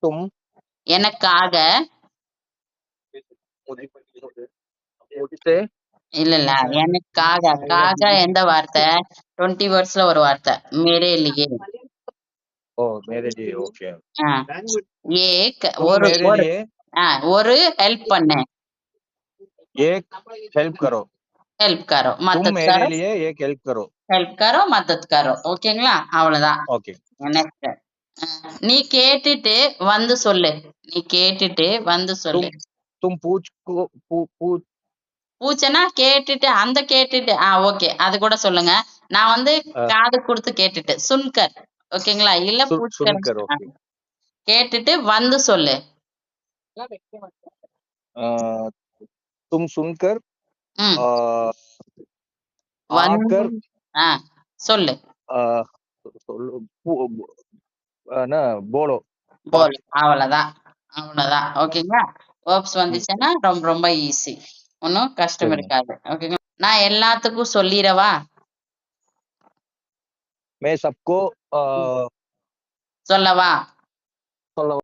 तुम எனக்காக मुझसे இல்ல எனக்காக காக எந்த வார்த்தை 20 வேர்ட்ஸ்ல ஒரு வார்த்தை மேரே லியே ओ मेरे लिए ओके ஆ, ஏக் तुम ஒரு मेरे ஒரு लिए ஒரு ஹெல்ப் பண்ணு एक हेल्प करो ஹெல்ப் கரோ तुम மத்தது मेरे கரோ लिए एक हेल्प करो ஹெல்ப் கரோ மத்தது கரோ ஓகேங்களா அவ்வளவுதான் ओके நெக்ஸ்ட் நீ கேட்டுட்டு வந்து சொல்லு நீ கேட்டுட்டு வந்து சொல்லு तुम पूछ को पूछ பூச்சனா கேட்டுட்டு அந்த கேட்டுட்டு ஓகே அது கூட சொல்லுங்க நான் வந்து காது கொடுத்து கேட்டுட்டு சுன்கர் ஓகேங்களா இல்ல பூச்கர் सुनकर ओके கேட்டுட்டு வந்து சொல்லு तुम सुनकर ம் வந்து आकर சொல்லு ना बोलो போல் அவ்வளவுதான் அவ்வளவுதான் ஓகேங்களா வேர்ப்ஸ் வந்துச்சுன்னா ரொம்ப ரொம்ப ஈஸி ஒன்றும் கஷ்டம் சரிங்க இருக்காது ஓகேங்களா நான் எல்லாத்துக்கும் சொல்லிடவா मैं सबको சொல்லவா சொல்ல